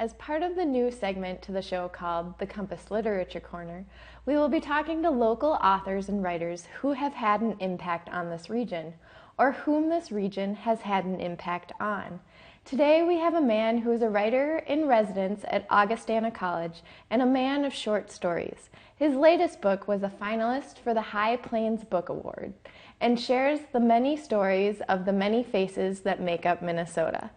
As part of the new segment to the show called the Compass Literature Corner, we will be talking to local authors and writers who have had an impact on this region, or whom this region has had an impact on. Today we have a man who is a writer in residence at Augustana College and a man of short stories. His latest book was a finalist for the High Plains Book Award and shares the many stories of the many faces that make up Minnesota.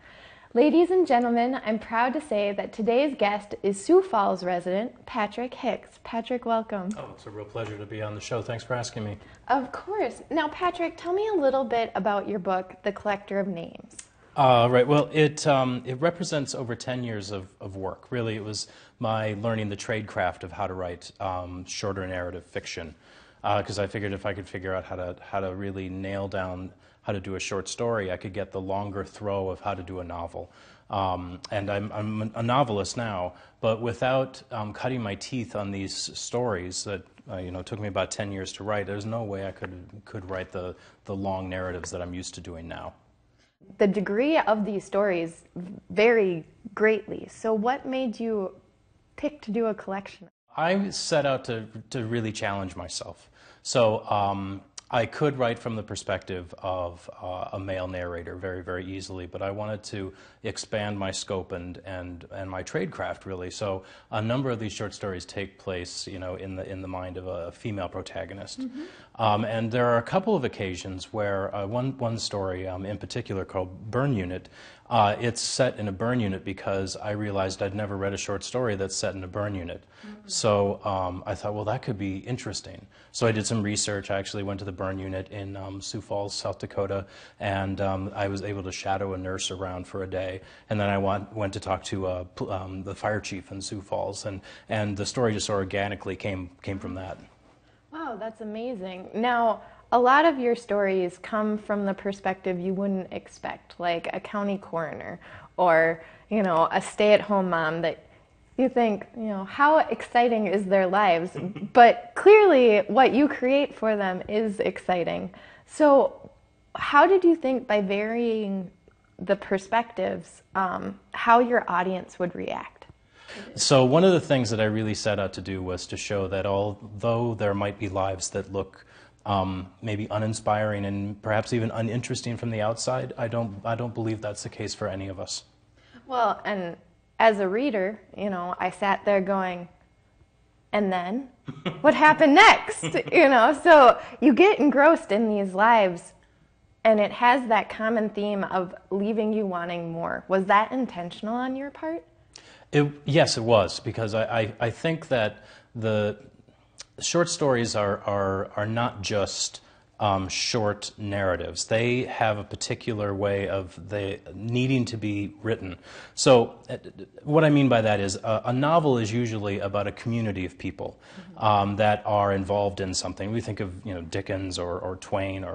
Ladies and gentlemen, I'm proud to say that today's guest is Sioux Falls resident Patrick Hicks. Patrick, welcome. Oh, it's a real pleasure to be on the show. Thanks for asking me. Of course. Now, Patrick, tell me a little bit about your book, The Collector of Names. Right. Well, it represents over 10 years of work. Really, it was my learning the trade craft of how to write shorter narrative fiction, because I figured if I could figure out how to really nail down how to do a short story, I could get the longer throw of how to do a novel. And I'm a novelist now, but without cutting my teeth on these stories that took me about 10 years to write, there's no way I could write the long narratives that I'm used to doing now. The degree of these stories vary greatly. So what made you pick to do a collection? I set out to really challenge myself. So I could write from the perspective of a male narrator very, very easily, but I wanted to expand my scope and my tradecraft, really. So a number of these short stories take place, in the mind of a female protagonist. Mm-hmm. And there are a couple of occasions where one story in particular called Burn Unit, it's set in a burn unit because I realized I'd never read a short story that's set in a burn unit. Mm-hmm. So I thought, well, that could be interesting. So I did some research. I actually went to the burn unit in Sioux Falls, South Dakota, and I was able to shadow a nurse around for a day. And then I went to talk to the fire chief in Sioux Falls, and the story just organically came from that. Wow, that's amazing. Now, a lot of your stories come from the perspective you wouldn't expect, like a county coroner or, a stay-at-home mom that you think, how exciting is their lives? But clearly what you create for them is exciting. So how did you think by varying the perspectives, how your audience would react? So one of the things that I really set out to do was to show that although there might be lives that look maybe uninspiring and perhaps even uninteresting from the outside, I don't believe that's the case for any of us. Well, and as a reader, I sat there going, and then what happened next? So you get engrossed in these lives, and it has that common theme of leaving you wanting more. Was that intentional on your part? Yes, it was, because I think that the short stories are not just short narratives. They have a particular way of needing to be written. So what I mean by that is a novel is usually about a community of people that are involved in something. We think of Dickens or Twain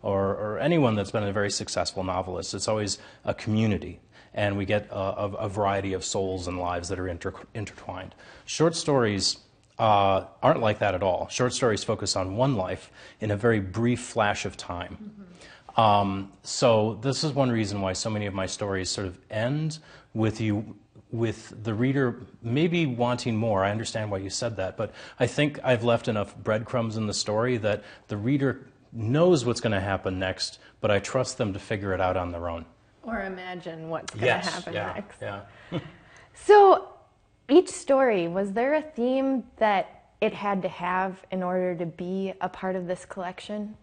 or anyone that's been a very successful novelist. It's always a community. And we get a variety of souls and lives that are intertwined. Short stories aren't like that at all. Short stories focus on one life in a very brief flash of time. Mm-hmm. So this is one reason why so many of my stories sort of end with the reader maybe wanting more. I understand why you said that, but I think I've left enough breadcrumbs in the story that the reader knows what's going to happen next, but I trust them to figure it out on their own. Or imagine what's going to happen next. Yeah. So each story, was there a theme that it had to have in order to be a part of this collection?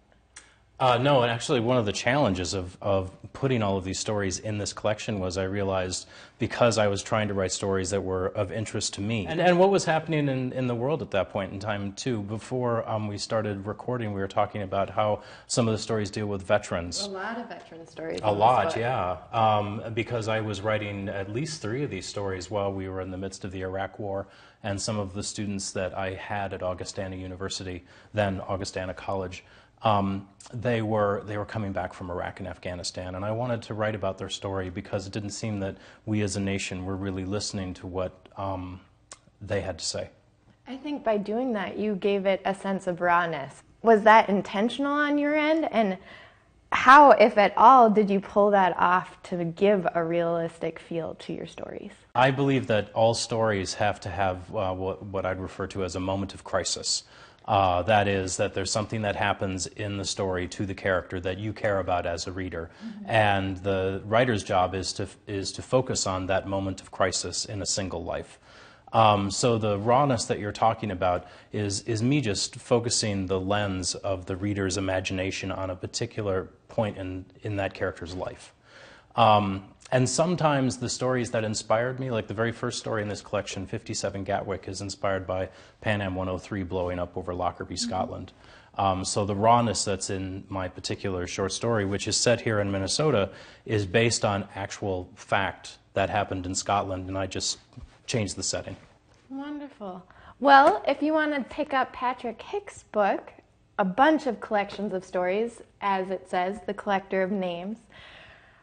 No, and actually one of the challenges of putting all of these stories in this collection was I realized because I was trying to write stories that were of interest to me. And what was happening in the world at that point in time, too. Before we started recording, we were talking about how some of the stories deal with veterans. A lot of veteran stories. A lot, yeah. Because I was writing at least 3 of these stories while we were in the midst of the Iraq War, and some of the students that I had at Augustana University, then Augustana College, they were coming back from Iraq and Afghanistan, and I wanted to write about their story because it didn't seem that we as a nation were really listening to what they had to say. I think by doing that, you gave it a sense of rawness. Was that intentional on your end? And How, if at all, did you pull that off to give a realistic feel to your stories? I believe that all stories have to have what I'd refer to as a moment of crisis. That is, that there's something that happens in the story to the character that you care about as a reader, and the writer's job is to focus on that moment of crisis in a single life. So the rawness that you're talking about is me just focusing the lens of the reader's imagination on a particular point in that character's life. And sometimes the stories that inspired me, like the very first story in this collection, 57 Gatwick, is inspired by Pan Am 103 blowing up over Lockerbie, Scotland. So the rawness that's in my particular short story, which is set here in Minnesota, is based on actual fact that happened in Scotland, and I just changed the setting. Wonderful. Well, if you want to pick up Patrick Hicks' book, a bunch of collections of stories, as it says, The Collector of Names,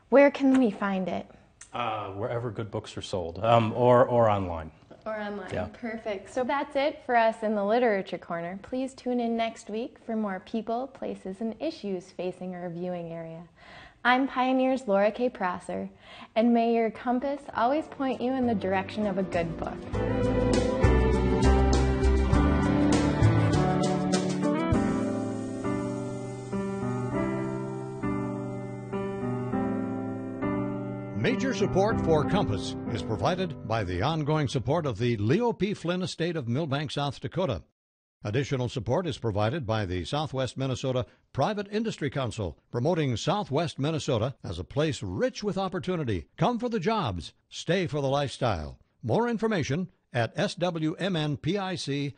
where can we find it? Wherever good books are sold, or online. Or online. Yeah. Perfect. So that's it for us in the Literature Corner. Please tune in next week for more people, places, and issues facing our viewing area. I'm Pioneer's Laura K. Prosser, and may your compass always point you in the direction of a good book. Major support for Compass is provided by the ongoing support of the Leo P. Flynn Estate of Millbank, South Dakota. Additional support is provided by the Southwest Minnesota Private Industry Council, promoting Southwest Minnesota as a place rich with opportunity. Come for the jobs, stay for the lifestyle. More information at swmnpic.org.